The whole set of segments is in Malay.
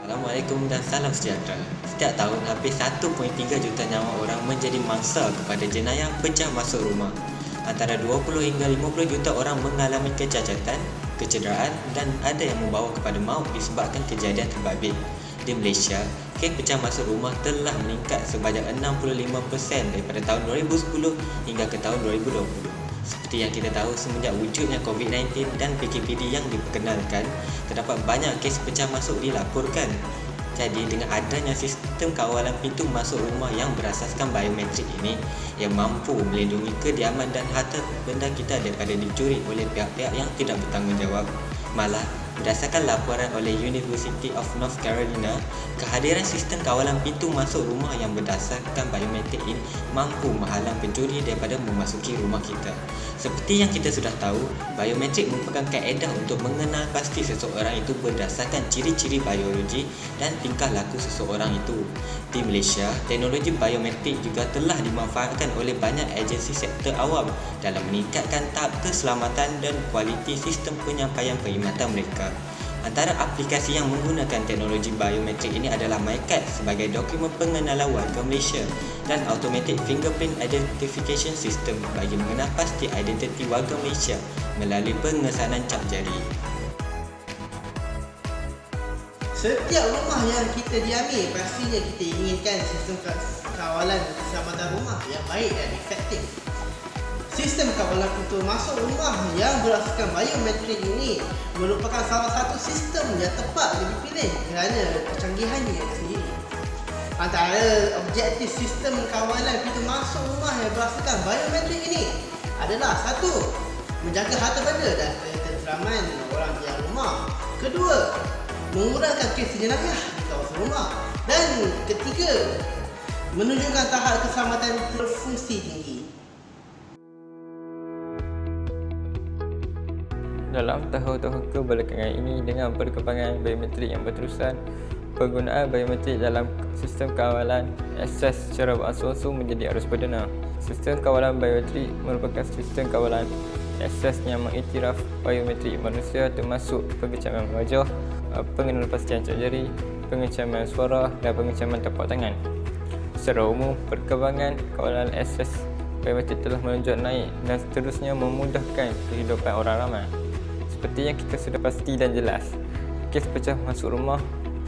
Assalamualaikum dan salam sejahtera. Setiap tahun, hampir 1.3 juta nyawa orang menjadi mangsa kepada jenayah pecah masuk rumah. Antara 20 hingga 50 juta orang mengalami kecacatan, kecederaan dan ada yang membawa kepada maut disebabkan kejadian terbabit. Di Malaysia, kes pecah masuk rumah telah meningkat sebanyak 65% daripada tahun 2010 hingga ke tahun 2020. Seperti yang kita tahu, semenjak wujudnya COVID-19 dan PKPD yang diperkenalkan, terdapat banyak kes pecah masuk dilaporkan. Jadi, dengan adanya sistem kawalan pintu masuk rumah yang berasaskan biometrik ini, yang mampu melindungi kediaman dan harta benda kita daripada dicuri oleh pihak-pihak yang tidak bertanggungjawab. Malah, berdasarkan laporan oleh University of North Carolina, kehadiran sistem kawalan pintu masuk rumah yang berdasarkan biometrik ini mampu menghalang pencuri daripada memasuki rumah kita. Seperti yang kita sudah tahu, biometrik merupakan kaedah untuk mengenal pasti seseorang itu berdasarkan ciri-ciri biologi dan tingkah laku seseorang itu. Di Malaysia, teknologi biometrik juga telah dimanfaatkan oleh banyak agensi sektor awam dalam meningkatkan tahap keselamatan dan kualiti sistem penyampaian perkhidmatan mereka. Antara aplikasi yang menggunakan teknologi biometrik ini adalah MyCard sebagai dokumen pengenalan warga Malaysia dan Automatic Fingerprint Identification System bagi mengenal pasti identiti warga Malaysia melalui pengesanan cap jari. Setiap rumah yang kita diami, pastinya kita inginkan sistem kawalan keselamatan rumah yang baik dan efektif. Sistem kawalan pintu masuk rumah yang berasaskan biometrik ini merupakan salah satu sistem yang tepat dipilih kerana kecanggihannya sendiri. Antara objektif sistem kawalan pintu masuk rumah yang berasaskan biometrik ini adalah: satu, menjaga harta benda dan ketenteraman orang di rumah. Kedua, mengurangkan kes jenayah di kawasan rumah. Dan ketiga, menunjukkan tahap keselamatan berfungsi tinggi. Dalam tahun-tahun kebelakangan ini, dengan perkembangan biometrik yang berterusan, penggunaan biometrik dalam sistem kawalan akses secara beransur-ansur menjadi arus perdana. Sistem kawalan biometrik merupakan sistem kawalan akses yang mengiktiraf biometrik manusia, termasuk pengecaman wajah, pengenalan pastian cap jari, pengecaman suara dan pengecaman tapak tangan. Secara umum, perkembangan kawalan akses biometrik telah melonjak naik dan seterusnya memudahkan kehidupan orang ramai. Seperti yang kita sudah pasti dan jelas, kes pecah masuk rumah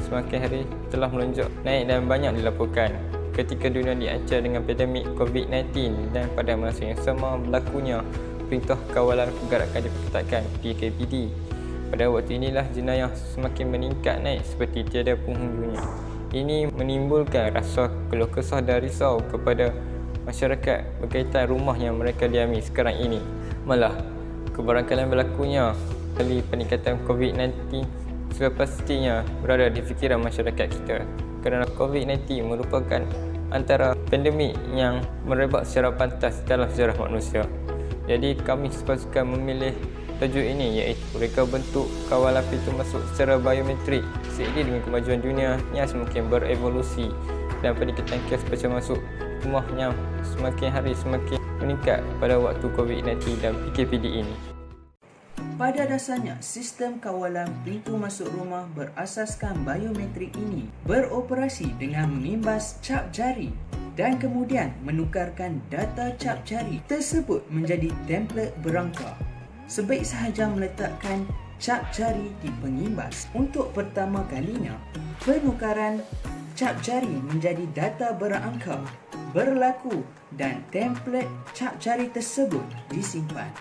semakin hari telah melonjak naik dan banyak dilaporkan ketika dunia diancam dengan pandemik COVID-19, dan pada masa yang sama berlakunya Perintah Kawalan Pergerakan Diperketatkan (PKPD). Pada waktu inilah jenayah semakin meningkat naik seperti tiada penghujungnya. Ini menimbulkan rasa keluh kesah dan risau kepada masyarakat berkaitan rumah yang mereka diami sekarang ini. Malah, kebarangkalian berlakunya kali peningkatan COVID-19 sudah pastinya berada di fikiran masyarakat kita, kerana COVID-19 merupakan antara pandemik yang merebak secara pantas dalam sejarah manusia. Jadi kami sepasukan memilih tajuk ini, iaitu reka bentuk kawalan pintu masuk secara biometrik seiring dengan kemajuan dunia yang semakin berevolusi dan peningkatan kes pecah masuk rumah yang semakin hari semakin meningkat pada waktu COVID-19 dan PKPD ini. Pada dasarnya, sistem kawalan pintu masuk rumah berasaskan biometrik ini beroperasi dengan mengimbas cap jari dan kemudian menukarkan data cap jari tersebut menjadi template berangka. Sebaik sahaja meletakkan cap jari di pengimbas. Untuk pertama kalinya, penukaran cap jari menjadi data berangka berlaku dan template cap jari tersebut disimpan.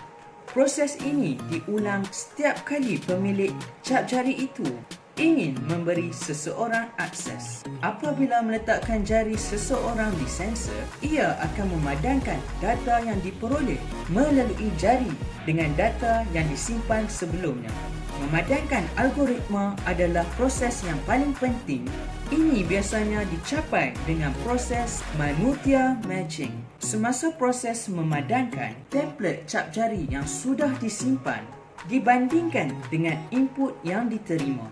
Proses ini diulang setiap kali pemilik cap jari itu ingin memberi seseorang akses. Apabila meletakkan jari seseorang di sensor, ia akan memadangkan data yang diperoleh melalui jari dengan data yang disimpan sebelumnya. Memadangkan algoritma adalah proses yang paling penting. Ini biasanya dicapai dengan proses Manutia Matching. Semasa proses memadangkan, template cap jari yang sudah disimpan dibandingkan dengan input yang diterima.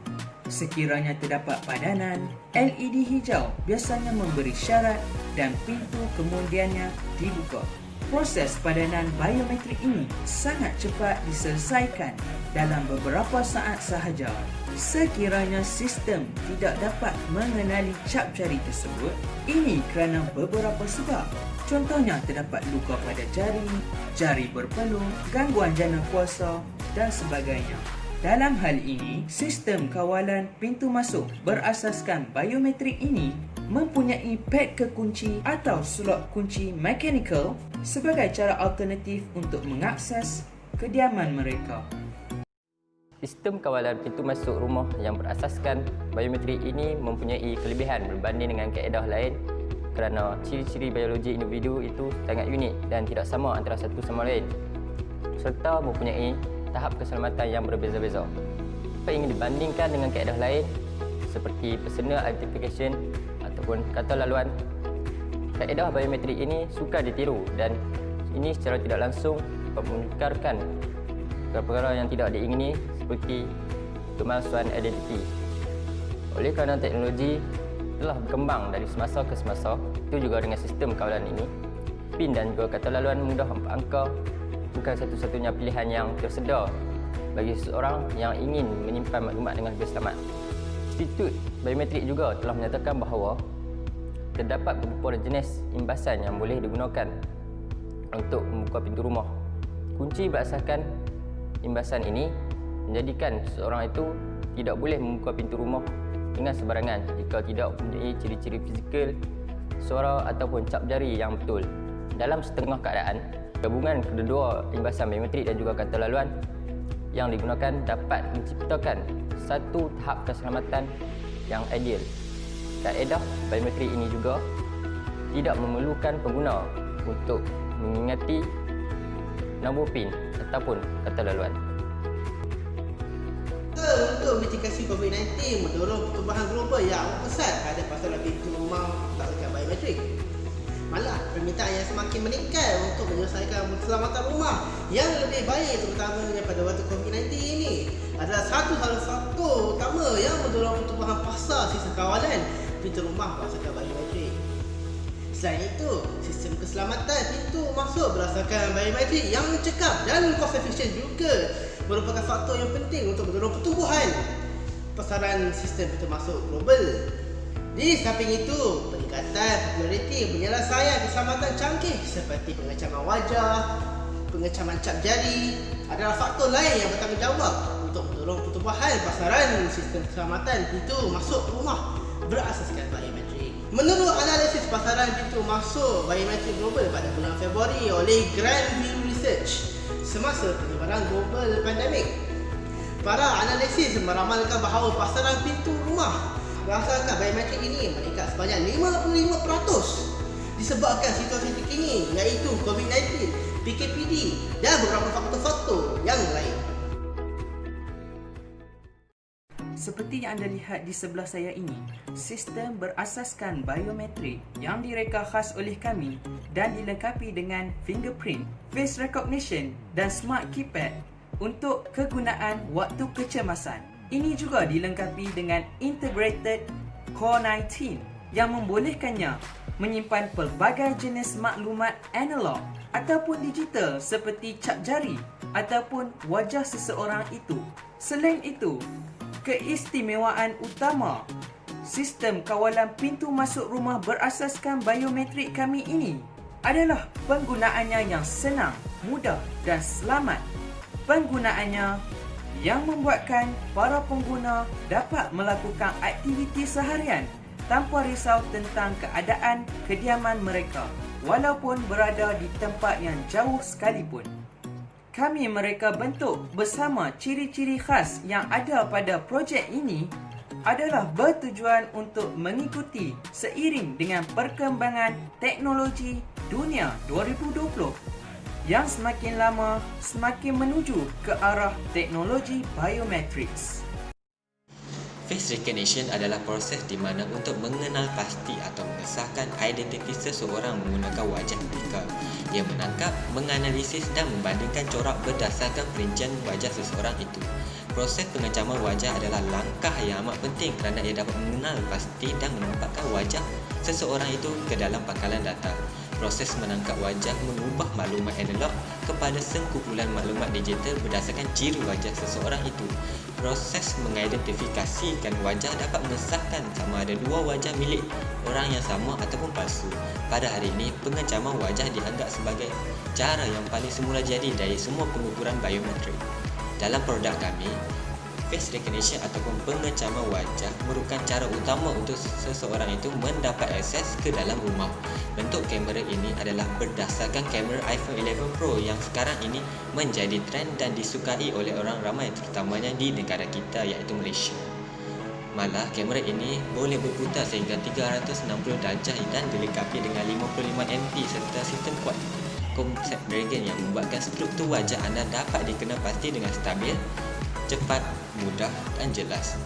Sekiranya terdapat padanan, LED hijau biasanya memberi syarat dan pintu kemudiannya dibuka. Proses padanan biometrik ini sangat cepat diselesaikan dalam beberapa saat sahaja. Sekiranya sistem tidak dapat mengenali cap jari tersebut, ini kerana beberapa sebab. Contohnya terdapat luka pada jari, jari berpeluh, gangguan jana kuasa dan sebagainya. Dalam hal ini, sistem kawalan pintu masuk berasaskan biometrik ini mempunyai pad kekunci atau slot kunci mechanical sebagai cara alternatif untuk mengakses kediaman mereka. Sistem kawalan pintu masuk rumah yang berasaskan biometrik ini mempunyai kelebihan berbanding dengan kaedah lain kerana ciri-ciri biologi individu itu sangat unik dan tidak sama antara satu sama lain, serta mempunyai tahap keselamatan yang berbeza-beza. Jika ingin dibandingkan dengan kaedah lain seperti personal identification ataupun kata laluan, kaedah biometrik ini sukar ditiru dan ini secara tidak langsung dapat menukarkan perkara yang tidak diingini seperti pemalsuan identiti. Oleh kerana teknologi telah berkembang dari semasa ke semasa, itu juga dengan sistem kawalan ini, PIN dan juga kata laluan mudah 4 angka bukan satu-satunya pilihan yang tersedia bagi seseorang yang ingin menyimpan maklumat dengan lebih selamat. Institut Biometrik juga telah menyatakan bahawa terdapat beberapa jenis imbasan yang boleh digunakan untuk membuka pintu rumah. Kunci berasaskan imbasan ini menjadikan seseorang itu tidak boleh membuka pintu rumah dengan sebarangan jika tidak mempunyai ciri-ciri fizikal, suara ataupun cap jari yang betul. Dalam setengah keadaan, gabungan kedua imbasan biometrik dan juga kata laluan yang digunakan dapat menciptakan satu tahap keselamatan yang ideal. Kaedah biometrik ini juga tidak memerlukan pengguna untuk mengingati nombor PIN ataupun kata laluan. Untuk mitigasi COVID-19 mendorong pertumbuhan global yang pesat ada pasaran pintu rumah menggunakan biometrik. Malah permintaan yang semakin meningkat untuk menyelesaikan keselamatan rumah yang lebih baik terutamanya pada waktu COVID-19 ini adalah satu salah satu utama yang mendorong pertumbuhan pasar sistem kawalan pintu rumah berdasarkan biometrik. Selain itu, sistem keselamatan pintu masuk berdasarkan biometrik yang cekap dan cost efficient juga merupakan faktor yang penting untuk mendorong pertumbuhan pasaran sistem pintu masuk global. Di samping itu, peningkatan populariti penyelesaian keselamatan canggih seperti pengecaman wajah, pengecaman cap jari adalah faktor lain yang bertanggungjawab untuk mendorong pertumbuhan pasaran sistem keselamatan pintu masuk rumah berasaskan biometrik. Menurut analisis pasaran pintu masuk biometrik global pada bulan Februari oleh Grand View Research semasa penyebaran global pandemik, para analisis meramalkan bahawa pasaran pintu rumah berdasarkan biometrik ini meningkat sebanyak 55% disebabkan situasi terkini iaitu COVID-19, PKPD dan beberapa faktor-faktor yang lain. Seperti yang anda lihat di sebelah saya ini, sistem berasaskan biometrik yang direka khas oleh kami dan dilengkapi dengan fingerprint, face recognition dan smart keypad untuk kegunaan waktu kecemasan. Ini juga dilengkapi dengan integrated Core 19 yang membolehkannya menyimpan pelbagai jenis maklumat analog ataupun digital seperti cap jari ataupun wajah seseorang itu. Selain itu, keistimewaan utama sistem kawalan pintu masuk rumah berasaskan biometrik kami ini adalah penggunaannya yang senang, mudah dan selamat. Penggunaannya yang membuatkan para pengguna dapat melakukan aktiviti seharian tanpa risau tentang keadaan kediaman mereka walaupun berada di tempat yang jauh sekalipun. Kami mereka bentuk bersama ciri-ciri khas yang ada pada projek ini adalah bertujuan untuk mengikuti seiring dengan perkembangan teknologi dunia 2020 yang semakin lama semakin menuju ke arah teknologi biometrics. Face recognition adalah proses di mana untuk mengenal pasti atau mengesahkan identiti seseorang menggunakan wajah mereka. Ia menangkap, menganalisis dan membandingkan corak berdasarkan perincian wajah seseorang itu. Proses pengecaman wajah adalah langkah yang amat penting kerana ia dapat mengenal pasti dan menempatkan wajah seseorang itu ke dalam pangkalan data. Proses menangkap wajah mengubah maklumat analog kepada sengkumpulan maklumat digital berdasarkan ciri wajah seseorang itu. Proses mengidentifikasikan wajah dapat mengesahkan sama ada dua wajah milik orang yang sama ataupun palsu. Pada hari ini, pengecaman wajah dianggap sebagai cara yang paling semula jadi dari semua pengukuran biometrik. Dalam produk kami, face recognition ataupun pengecaman wajah merupakan cara utama untuk seseorang itu mendapat akses ke dalam rumah. Bentuk kamera ini adalah berdasarkan kamera iPhone 11 Pro yang sekarang ini menjadi trend dan disukai oleh orang ramai terutamanya di negara kita iaitu Malaysia. Malah kamera ini boleh berputar sehingga 360 darjah dan dilengkapi dengan 55MP serta sistem kuat konsep Dragon yang membuatkan struktur wajah anda dapat dikenal pasti dengan stabil, cepat, mudah dan jelas.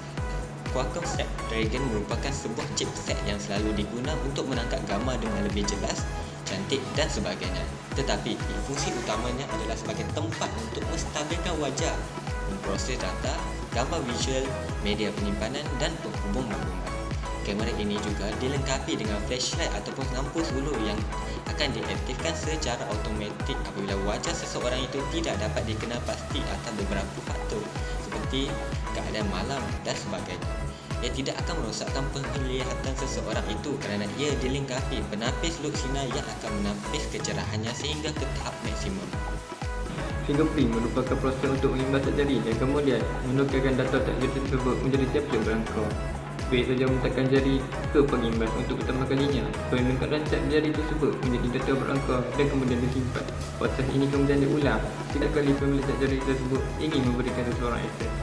Qualcomm Snapdragon merupakan sebuah chipset yang selalu digunakan untuk menangkap gambar dengan lebih jelas, cantik dan sebagainya. Tetapi fungsi utamanya adalah sebagai tempat untuk menstabilkan wajah, memproses data, gambar visual, media penyimpanan dan penghubung maklumat. Kamera ini juga dilengkapi dengan flashlight ataupun lampu suluh yang akan diaktifkan secara automatik apabila wajah seseorang itu tidak dapat dikenal pasti atas beberapa faktor seperti keadaan malam dan sebagainya. Ia tidak akan merosakkan penglihatan seseorang itu kerana ia dilengkapi penapis loop sinar yang akan menapis kecerahannya sehingga ke tahap maksimum. Fingerprint merupakan proses untuk mengimbas cat jari dan kemudian menukarkan data cat jari tersebut menjadi tiap-tiap berangka. Baik saja meletakkan jari ke pengimbas untuk pertama kalinya, peningkatan cat jari tersebut menjadi data berangka dan kemudian disimpan. Proses ini kemudian diulang setiap kali pemilik cat jari tersebut ingin memberikan seseorang akses.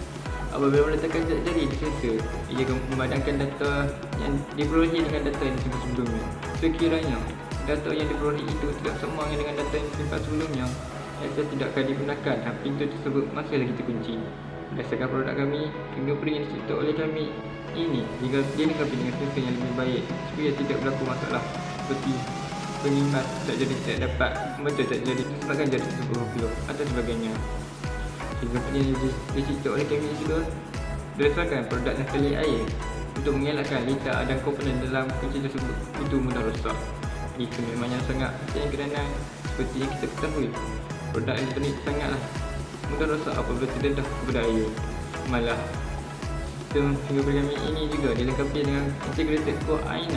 Apabila meletakkan cat jari di sensor, ia akan memadamkan data yang diperolehi dengan data yang disimpan sebelumnya. Sekiranya data yang diperolehi itu tidak sama dengan data yang disimpan sebelumnya, akses tidak akan digunakan dan pintu tersebut masih lagi terkunci. Berdasarkan produk kami, fingerprint yang dicipta oleh kami ini dilengkapi dengan sensor yang lebih baik supaya tidak berlaku masalah seperti pengimbas cat jari tidak dapat membaca cat jari disebabkan jari tersebut berkeluar atau sebagainya. Fingerprint yang dicipta oleh kami juga berdasarkan produk nakali air untuk mengelakkan litar dan komponen dalam kunci tersebut itu mudah rosak. Itu memangnya sangat penting kerana seperti yang kita ketahui, produk elektronik sangatlah mudah rosak apabila terdedah kepada air. Malah sistem fingerprint kami ini juga dilengkapi dengan integrated core i9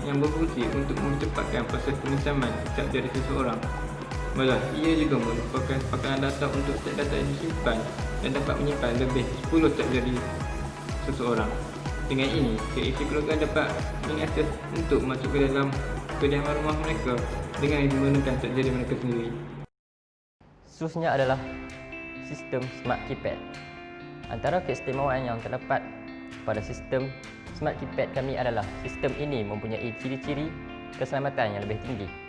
yang berfungsi untuk mempercepatkan proses pengecaman cat jari seseorang. Malah ia juga merupakan pakaran data untuk cat data yang disimpan dan dapat menyimpan lebih 10 cat jari seseorang. Dengan ini, seisi keluarga dapat mengakses untuk masuk ke dalam kediaman rumah mereka dengan menggunakan cat jari mereka sendiri. Seterusnya adalah sistem Smart Keypad. Antara keistimewaan yang terdapat pada sistem Smart Keypad kami adalah sistem ini mempunyai ciri-ciri keselamatan yang lebih tinggi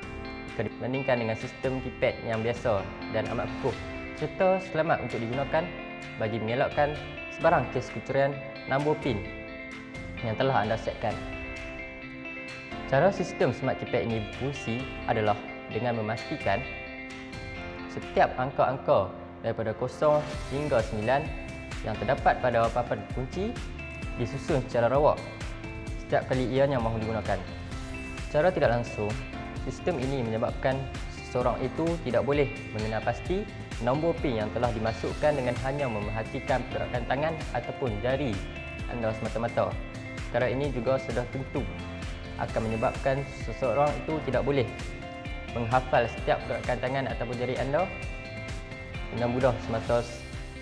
dibandingkan dengan sistem keypad yang biasa dan amat kukuh, serta selamat untuk digunakan bagi mengelakkan sebarang kes kecurian nombor PIN yang telah anda setkan. Cara sistem Smart Keypad ini berfungsi adalah dengan memastikan setiap angka-angka daripada 0 hingga 9 yang terdapat pada papan kunci disusun secara rawak setiap kali ianya mahu digunakan. Secara tidak langsung, sistem ini menyebabkan seseorang itu tidak boleh mengenal pasti nombor PIN yang telah dimasukkan dengan hanya memerhatikan pergerakan tangan ataupun jari anda semata-mata. Perkara ini juga sudah tentu akan menyebabkan seseorang itu tidak boleh menghafal setiap pergerakan tangan ataupun jari anda dengan mudah semasa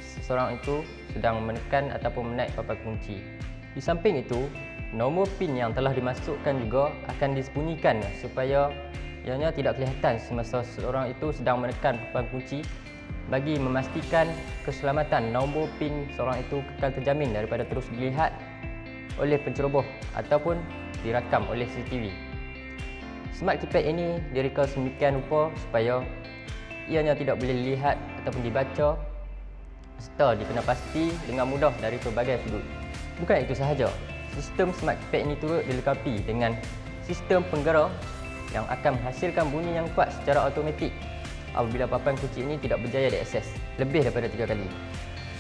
seseorang itu sedang menekan ataupun menaik papan kunci. Di samping itu, nombor PIN yang telah dimasukkan juga akan disembunyikan supaya ianya tidak kelihatan semasa seseorang itu sedang menekan papan kunci bagi memastikan keselamatan nombor PIN seorang itu kekal terjamin daripada terus dilihat oleh penceroboh ataupun direkam oleh CCTV. Smart Keypad ini direka sedemikian rupa supaya ianya tidak boleh dilihat ataupun dibaca serta dikenal pasti dengan mudah dari pelbagai sudut. Bukan itu sahaja, sistem Smart Keypad ini turut dilengkapi dengan sistem penggera yang akan menghasilkan bunyi yang kuat secara automatik apabila papan kunci ini tidak berjaya diakses lebih daripada 3 kali.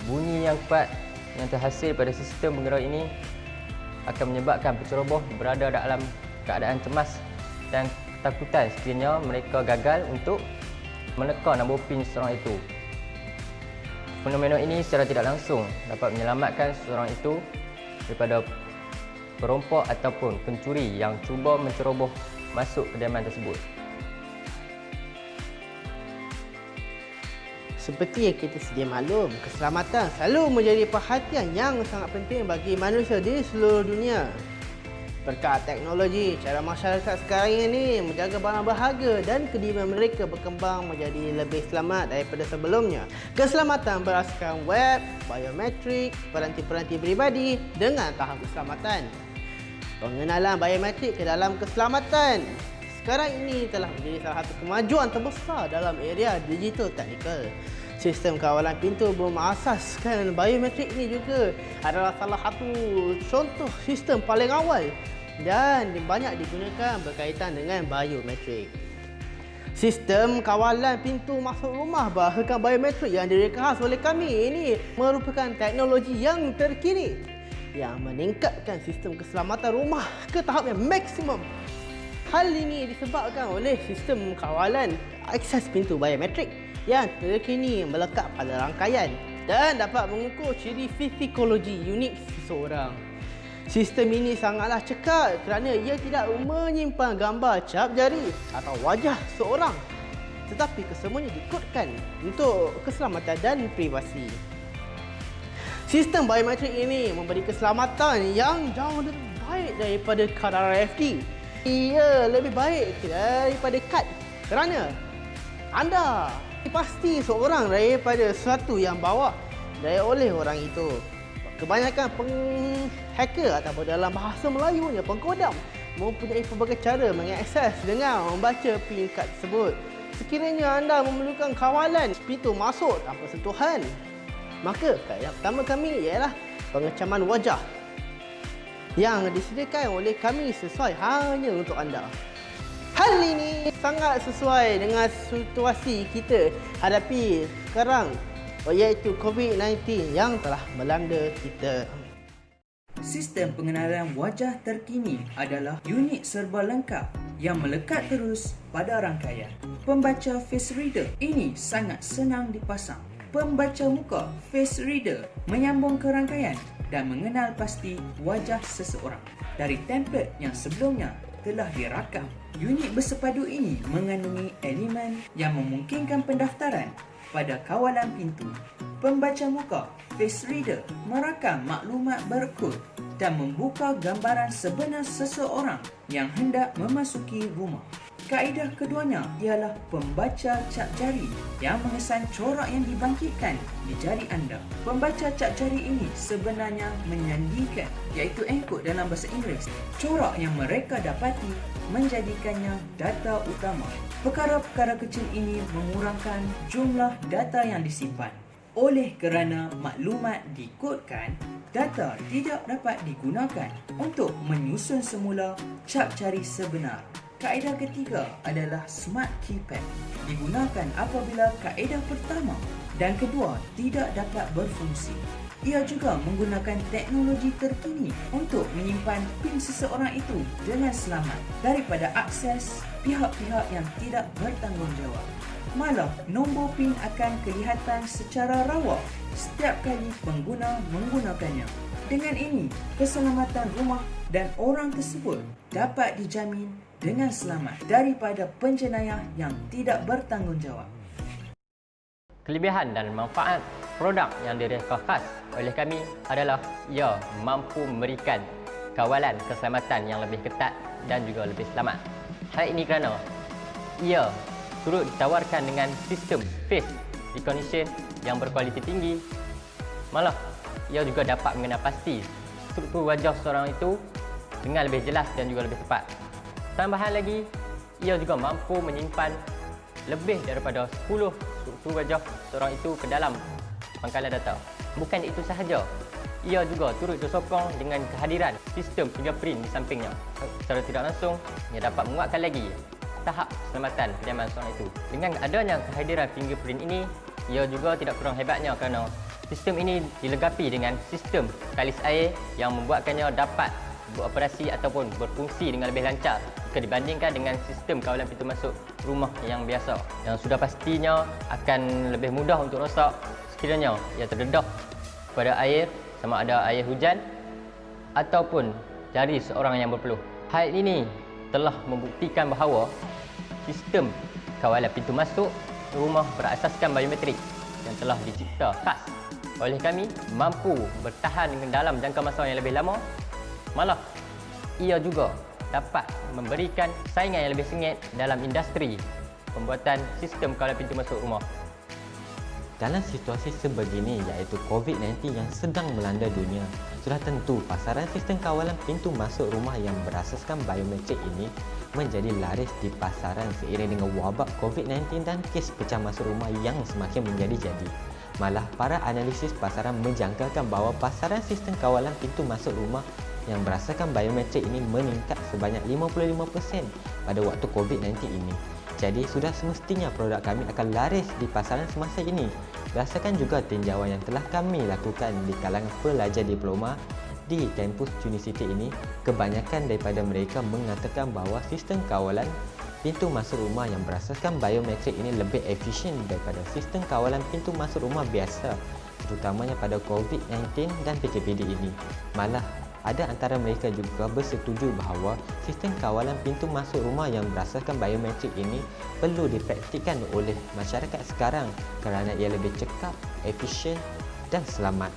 Bunyi yang kuat yang terhasil pada sistem penggera ini akan menyebabkan penceroboh berada dalam keadaan cemas dan ketakutan sekiranya mereka gagal untuk meneka nombor PIN seseorang itu. Fenomena ini secara tidak langsung dapat menyelamatkan seseorang itu daripada perompak ataupun pencuri yang cuba menceroboh masuk kediaman tersebut. Seperti yang kita sedia maklum, keselamatan selalu menjadi perhatian yang sangat penting bagi manusia di seluruh dunia. Berkat teknologi, cara masyarakat sekarang ini menjaga barang berharga dan kediaman mereka berkembang menjadi lebih selamat daripada sebelumnya. Keselamatan berasaskan web, biometrik, peranti-peranti peribadi dengan tahap keselamatan. Pengenalan biometrik ke dalam keselamatan sekarang ini telah menjadi salah satu kemajuan terbesar dalam area digital teknikal. Sistem kawalan pintu berasaskan biometrik ini juga adalah salah satu contoh sistem paling awal dan banyak digunakan berkaitan dengan biometrik. Sistem kawalan pintu masuk rumah berasaskan biometrik yang direkas oleh kami ini merupakan teknologi yang terkini yang meningkatkan sistem keselamatan rumah ke tahap yang maksimum. Hal ini disebabkan oleh sistem kawalan akses pintu biometrik yang terkini melekat pada rangkaian dan dapat mengukur ciri fisikologi unik seseorang. Sistem ini sangatlah cekal kerana ia tidak menyimpan gambar cap jari atau wajah seorang, tetapi kesemuanya dikodkan untuk keselamatan dan privasi. Sistem biometrik ini memberi keselamatan yang jauh lebih baik daripada kad RFID. Ia lebih baik daripada kad kerana anda pasti seorang daripada sesuatu yang bawa oleh orang itu. Kebanyakan penghacker ataupun dalam bahasa Melayunya pengkodam mempunyai pelbagai cara mengakses dengan membaca PIN kad tersebut. Sekiranya anda memerlukan kawalan pintu masuk tanpa sentuhan, maka kaedah pertama kami ialah pengecaman wajah yang disediakan oleh kami sesuai hanya untuk anda. Hal ini sangat sesuai dengan situasi kita hadapi sekarang, iaitu COVID-19 yang telah melanda kita. Sistem pengenalan wajah terkini adalah unit serba lengkap yang melekat terus pada rangkaian. Pembaca face reader ini sangat senang dipasang. Pembaca muka face reader menyambung ke rangkaian dan mengenal pasti wajah seseorang dari template yang sebelumnya telah dirakam. Unit bersepadu ini mengandungi elemen yang memungkinkan pendaftaran pada kawalan pintu. Pembaca muka face reader merakam maklumat barkod dan membuka gambaran sebenar seseorang yang hendak memasuki rumah. Kaedah keduanya ialah pembaca cap jari yang mengesan corak yang dibangkitkan di jari anda. Pembaca cap jari ini sebenarnya menyandikan, iaitu encode dalam bahasa Inggeris, corak yang mereka dapati menjadikannya data utama. Perkara-perkara kecil ini mengurangkan jumlah data yang disimpan. Oleh kerana maklumat dikodkan, data tidak dapat digunakan untuk menyusun semula cap jari sebenar. Kaedah ketiga adalah Smart Keypad. Digunakan apabila kaedah pertama dan kedua tidak dapat berfungsi. Ia juga menggunakan teknologi terkini untuk menyimpan PIN seseorang itu dengan selamat daripada akses pihak-pihak yang tidak bertanggungjawab. Malah, nombor PIN akan kelihatan secara rawak setiap kali pengguna menggunakannya. Dengan ini, keselamatan rumah dan orang tersebut dapat dijamin dengan selamat daripada penjenayah yang tidak bertanggungjawab. Kelebihan dan manfaat produk yang direka khas oleh kami adalah ia mampu memberikan kawalan keselamatan yang lebih ketat dan juga lebih selamat. Hal ini kerana ia turut ditawarkan dengan sistem face recognition yang berkualiti tinggi. Malah, ia juga dapat mengenal pasti struktur wajah seorang itu dengan lebih jelas dan juga lebih tepat. Tambahan lagi, ia juga mampu menyimpan lebih daripada 10 struktur wajah seorang itu ke dalam pangkalan data. Bukan itu sahaja, ia juga turut disokong dengan kehadiran sistem fingerprint di sampingnya. Secara tidak langsung, ia dapat menguatkan lagi tahap keselamatan kediaman seorang itu. Dengan adanya kehadiran fingerprint ini, ia juga tidak kurang hebatnya kerana sistem ini dilegapi dengan sistem kalis air yang membuatkannya dapat beroperasi ataupun berfungsi dengan lebih lancar jika dibandingkan dengan sistem kawalan pintu masuk rumah yang biasa, yang sudah pastinya akan lebih mudah untuk rosak sekiranya ia terdedah pada air, sama ada air hujan ataupun jari seorang yang berpeluh. Hal ini telah membuktikan bahawa sistem kawalan pintu masuk rumah berasaskan biometrik yang telah dicipta khas oleh kami mampu bertahan dalam jangka masa yang lebih lama. Malah ia juga dapat memberikan saingan yang lebih sengit dalam industri pembuatan sistem kawalan pintu masuk rumah. Dalam situasi sebegini iaitu COVID-19 yang sedang melanda dunia, sudah tentu pasaran sistem kawalan pintu masuk rumah yang berasaskan biometrik ini menjadi laris di pasaran seiring dengan wabak COVID-19 dan kes pecah masuk rumah yang semakin menjadi-jadi. Malah para analisis pasaran menjangkakan bahawa pasaran sistem kawalan pintu masuk rumah yang berasaskan biometrik ini meningkat sebanyak 55% pada waktu COVID-19 ini. Jadi sudah semestinya produk kami akan laris di pasaran semasa ini. Berdasarkan juga tinjauan yang telah kami lakukan di kalangan pelajar diploma di kampus Unicity ini, kebanyakan daripada mereka mengatakan bahawa sistem kawalan pintu masuk rumah yang berasaskan biometrik ini lebih efisien daripada sistem kawalan pintu masuk rumah biasa, terutamanya pada COVID-19 dan PKPD ini. Malah ada antara mereka juga bersetuju bahawa sistem kawalan pintu masuk rumah yang berasaskan biometrik ini perlu dipraktikkan oleh masyarakat sekarang kerana ia lebih cekap, efisien dan selamat.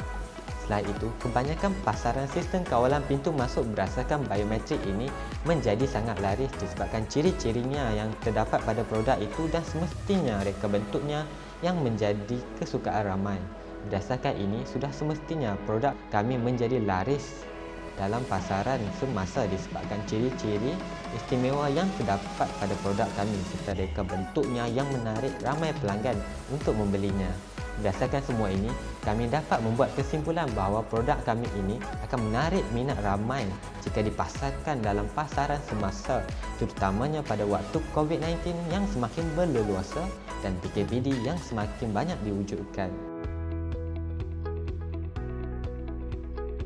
Selain itu, kebanyakan pasaran sistem kawalan pintu masuk berasaskan biometrik ini menjadi sangat laris disebabkan ciri-cirinya yang terdapat pada produk itu dan semestinya reka bentuknya yang menjadi kesukaan ramai. Berdasarkan ini, sudah semestinya produk kami menjadi laris dalam pasaran semasa disebabkan ciri-ciri istimewa yang terdapat pada produk kami serta reka bentuknya yang menarik ramai pelanggan untuk membelinya. Berdasarkan semua ini, kami dapat membuat kesimpulan bahawa produk kami ini akan menarik minat ramai jika dipasarkan dalam pasaran semasa, terutamanya pada waktu COVID-19 yang semakin berleluasa dan PKPD yang semakin banyak diwujudkan.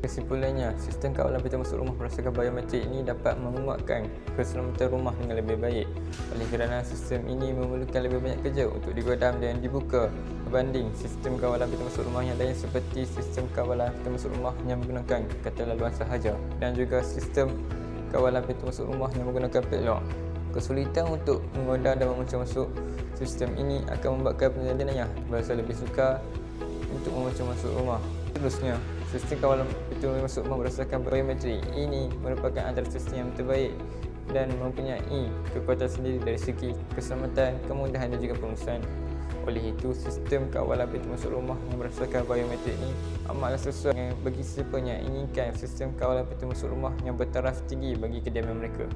Kesimpulannya, sistem kawalan pintu masuk rumah berasaskan biometrik ini dapat menguatkan keselamatan rumah dengan lebih baik. Oleh kerana sistem ini memerlukan lebih banyak kerja untuk digodam dan dibuka berbanding sistem kawalan pintu masuk rumah yang lain seperti sistem kawalan pintu masuk rumah yang menggunakan kata laluan sahaja dan juga sistem kawalan pintu masuk rumah yang menggunakan padlock. Kesulitan untuk mengodam dan memecah masuk sistem ini akan membuatkan penjelajah berasa lebih sukar untuk memecah masuk rumah. Seterusnya, sistem kawalan pintu masuk rumah berasaskan biometrik ini merupakan antara sistem yang terbaik dan mempunyai kekuatan sendiri dari segi keselamatan, kemudahan dan juga pengurusan. Oleh itu, sistem kawalan pintu masuk rumah yang berasaskan biometrik ini amatlah sesuai bagi siapa yang inginkan sistem kawalan pintu masuk rumah yang bertaraf tinggi bagi kediaman mereka.